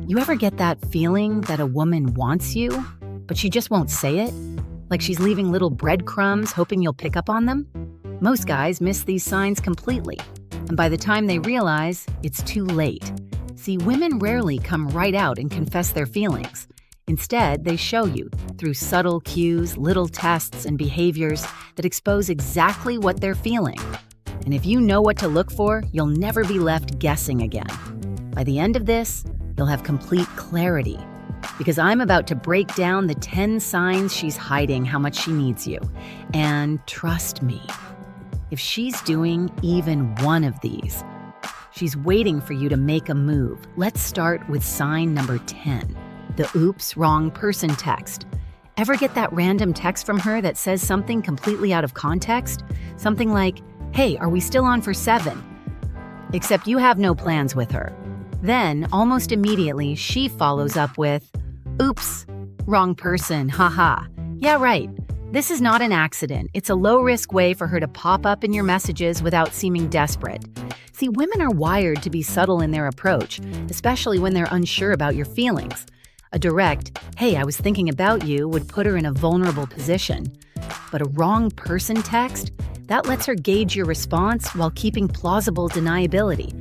You ever get that feeling that a woman wants you, but she just won't say it? Like she's leaving little breadcrumbs hoping you'll pick up on them? Most guys miss these signs completely, and by the time they realize, it's too late. See, women rarely come right out and confess their feelings. Instead, they show you through subtle cues, little tests, and behaviors that expose exactly what they're feeling. And if you know what to look for, you'll never be left guessing again. By the end of this, you'll have complete clarity, because I'm about to break down the 10 signs she's hiding how much she needs you. And trust me, if she's doing even one of these, she's waiting for you to make a move. Let's start with sign number 10, the oops, wrong person text. Ever get that random text from her that says something completely out of context? Something like, "Hey, are we still on for 7?" Except you have no plans with her. Then, almost immediately, she follows up with, "Oops, wrong person, haha. Yeah, right. This is not an accident. It's a low-risk way for her to pop up in your messages without seeming desperate." See, women are wired to be subtle in their approach, especially when they're unsure about your feelings. A direct, "Hey, I was thinking about you," would put her in a vulnerable position. But a wrong person text, that lets her gauge your response while keeping plausible deniability.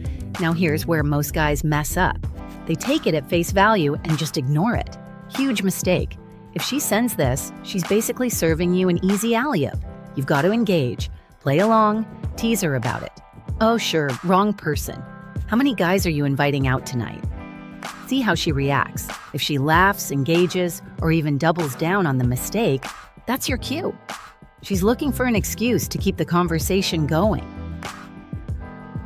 Now here's where most guys mess up. They take it at face value and just ignore it. Huge mistake. If she sends this, she's basically serving you an easy alley-oop. You've got to engage, play along, tease her about it. "Oh sure, wrong person. How many guys are you inviting out tonight?" See how she reacts. If she laughs, engages, or even doubles down on the mistake, that's your cue. She's looking for an excuse to keep the conversation going.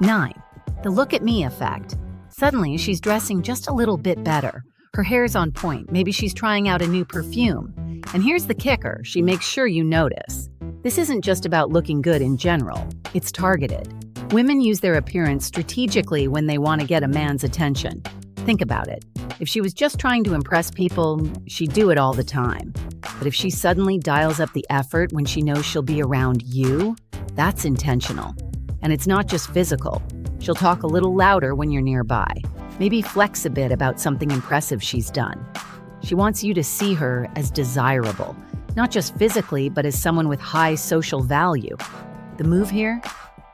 9. The look at me effect. Suddenly, she's dressing just a little bit better. Her hair's on point. Maybe she's trying out a new perfume. And here's the kicker. She makes sure you notice. This isn't just about looking good in general. It's targeted. Women use their appearance strategically when they want to get a man's attention. Think about it. If she was just trying to impress people, she'd do it all the time. But if she suddenly dials up the effort when she knows she'll be around you, that's intentional. And it's not just physical. She'll talk a little louder when you're nearby. Maybe flex a bit about something impressive she's done. She wants you to see her as desirable, not just physically, but as someone with high social value. The move here?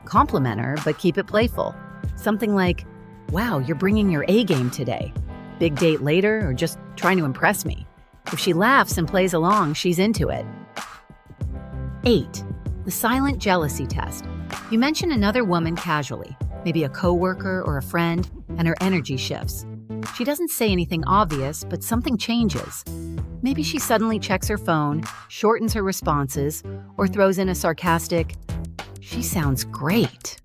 Compliment her, but keep it playful. Something like, "Wow, you're bringing your A game today. Big date later, or just trying to impress me?" If she laughs and plays along, she's into it. 8. The silent jealousy test. You mention another woman casually, maybe a coworker or a friend, and her energy shifts. She doesn't say anything obvious, but something changes. Maybe she suddenly checks her phone, shortens her responses, or throws in a sarcastic, "She sounds great."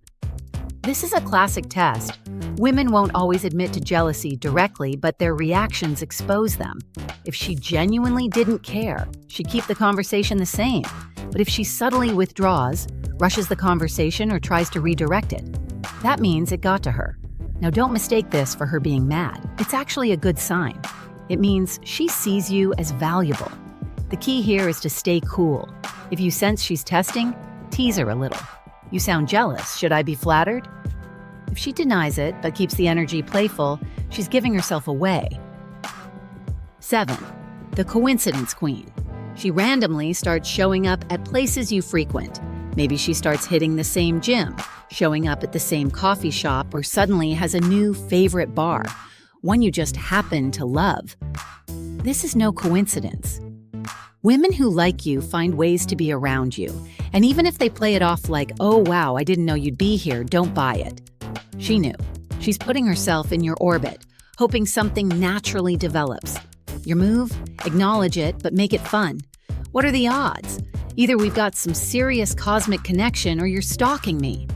This is a classic test. Women won't always admit to jealousy directly, but their reactions expose them. If she genuinely didn't care, she'd keep the conversation the same. But if she subtly withdraws, rushes the conversation, or tries to redirect it, that means it got to her. Now don't mistake this for her being mad. It's actually a good sign. It means she sees you as valuable. The key here is to stay cool. If you sense she's testing, tease her a little. "You sound jealous. Should I be flattered?" If she denies it but keeps the energy playful, she's giving herself away. 7. The coincidence queen. She randomly starts showing up at places you frequent. Maybe she starts hitting the same gym, showing up at the same coffee shop, or suddenly has a new favorite bar, one you just happen to love. This is no coincidence. Women who like you find ways to be around you, and even if they play it off like, "Oh wow, I didn't know you'd be here," don't buy it. She knew. She's putting herself in your orbit, hoping something naturally develops. Your move? Acknowledge it, but make it fun. What are the odds? Either we've got some serious cosmic connection or you're stalking me.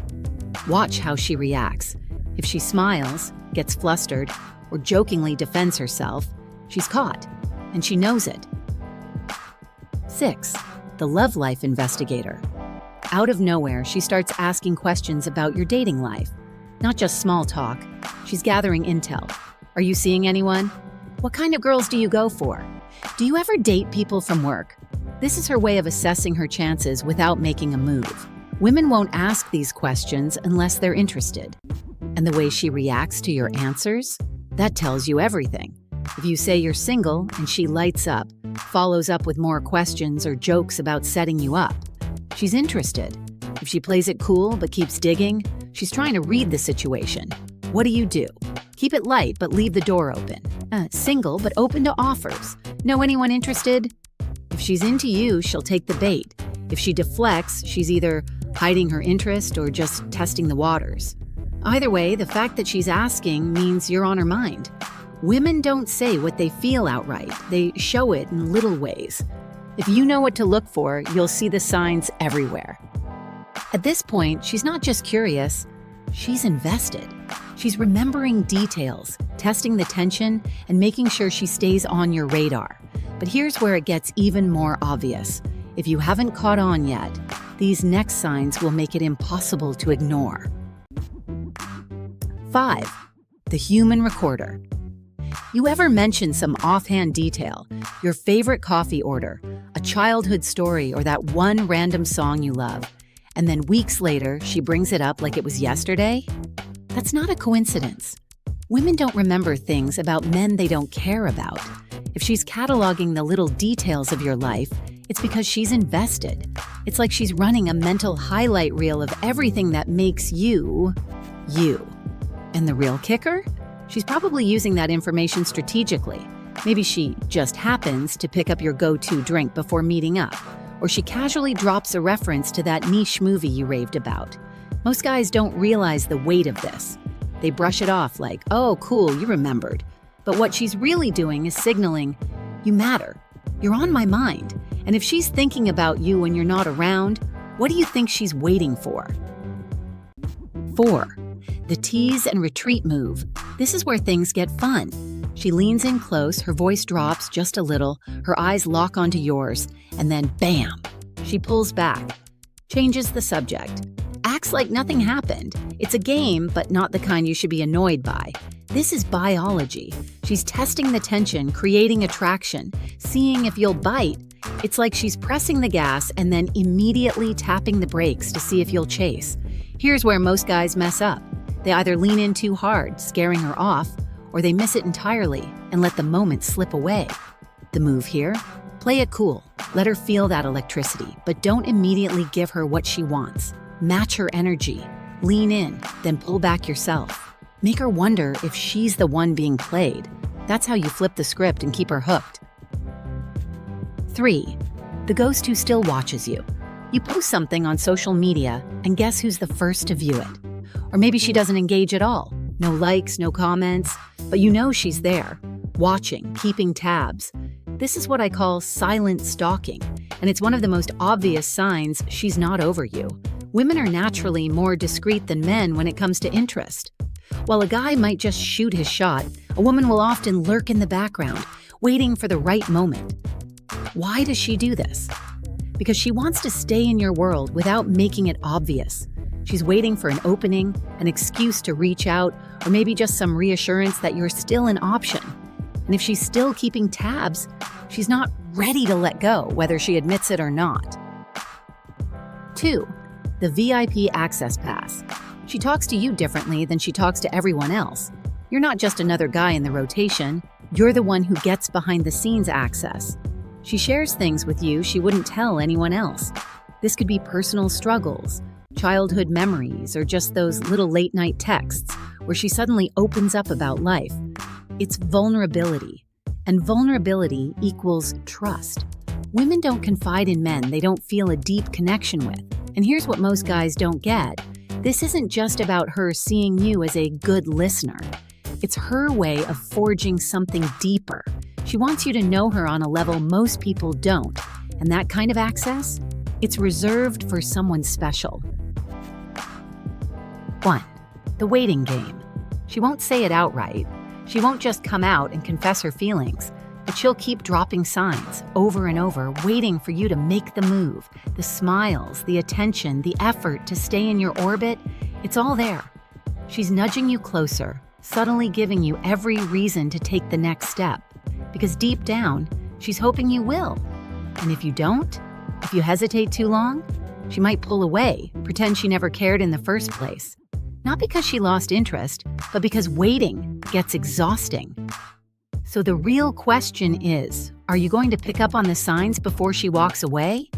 Watch how she reacts. If she smiles, gets flustered, or jokingly defends herself, she's caught, and she knows it. 6. The love life investigator. Out of nowhere, she starts asking questions about your dating life. Not just small talk. She's gathering intel. Are you seeing anyone? What kind of girls do you go for? Do you ever date people from work? This is her way of assessing her chances without making a move. Women won't ask these questions unless they're interested. And the way she reacts to your answers? That tells you everything. If you say you're single and she lights up, follows up with more questions or jokes about setting you up, she's interested. If she plays it cool but keeps digging, she's trying to read the situation. What do? Keep it light but leave the door open. Single but open to offers. Know anyone interested? If she's into you, she'll take the bait. If she deflects, she's either hiding her interest or just testing the waters. Either way, the fact that she's asking means you're on her mind. Women don't say what they feel outright. They show it in little ways. If you know what to look for, you'll see the signs everywhere. At this point, she's not just curious, she's invested. She's remembering details, testing the tension, and making sure she stays on your radar. But here's where it gets even more obvious. If you haven't caught on yet, these next signs will make it impossible to ignore. 5. The human recorder. You ever mention some offhand detail, your favorite coffee order, a childhood story, or that one random song you love, and then weeks later she brings it up like it was yesterday? That's not a coincidence. Women don't remember things about men they don't care about. If she's cataloging the little details of your life, it's because she's invested. It's like she's running a mental highlight reel of everything that makes you, you. And the real kicker? She's probably using that information strategically. Maybe she just happens to pick up your go-to drink before meeting up, or she casually drops a reference to that niche movie you raved about. Most guys don't realize the weight of this. They brush it off like, oh, cool, you remembered. But what she's really doing is signaling, you matter. You're on my mind. And if she's thinking about you when you're not around, what do you think she's waiting for? 4. The tease and retreat move. This is where things get fun. She leans in close, her voice drops just a little, her eyes lock onto yours, and then bam, she pulls back, changes the subject, acts like nothing happened. It's a game, but not the kind you should be annoyed by. This is biology. She's testing the tension, creating attraction, seeing if you'll bite. It's like she's pressing the gas and then immediately tapping the brakes to see if you'll chase. Here's where most guys mess up. They either lean in too hard, scaring her off, or they miss it entirely and let the moment slip away. The move here? Play it cool. Let her feel that electricity, but don't immediately give her what she wants. Match her energy. Lean in, then pull back yourself. Make her wonder if she's the one being played. That's how you flip the script and keep her hooked. 3. The ghost who still watches you. You post something on social media, and guess who's the first to view it? Or maybe she doesn't engage at all. No likes, no comments, but you know she's there, watching, keeping tabs. This is what I call silent stalking, and it's one of the most obvious signs she's not over you. Women are naturally more discreet than men when it comes to interest. While a guy might just shoot his shot, a woman will often lurk in the background, waiting for the right moment. Why does she do this? Because she wants to stay in your world without making it obvious. She's waiting for an opening, an excuse to reach out, or maybe just some reassurance that you're still an option. And if she's still keeping tabs, she's not ready to let go, whether she admits it or not. 2. The VIP access pass. She talks to you differently than she talks to everyone else. You're not just another guy in the rotation, you're the one who gets behind-the-scenes access. She shares things with you she wouldn't tell anyone else. This could be personal struggles, childhood memories, or just those little late-night texts where she suddenly opens up about life. It's vulnerability, and vulnerability equals trust. Women don't confide in men they don't feel a deep connection with. And here's what most guys don't get. This isn't just about her seeing you as a good listener. It's her way of forging something deeper. She wants you to know her on a level most people don't. And that kind of access? It's reserved for someone special. 1. The waiting game. She won't say it outright. She won't just come out and confess her feelings, but she'll keep dropping signs over and over, waiting for you to make the move. The smiles, the attention, the effort to stay in your orbit, it's all there. She's nudging you closer, subtly giving you every reason to take the next step, because deep down, she's hoping you will. And if you don't, if you hesitate too long, she might pull away, pretend she never cared in the first place. Not because she lost interest, but because waiting gets exhausting. So the real question is, are you going to pick up on the signs before she walks away?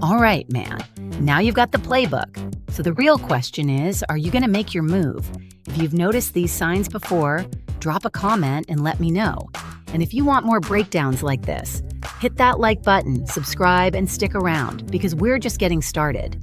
All right, man. Now you've got the playbook. So the real question is, are you going to make your move? If you've noticed these signs before, drop a comment and let me know. And if you want more breakdowns like this, hit that like button, subscribe, and stick around because we're just getting started.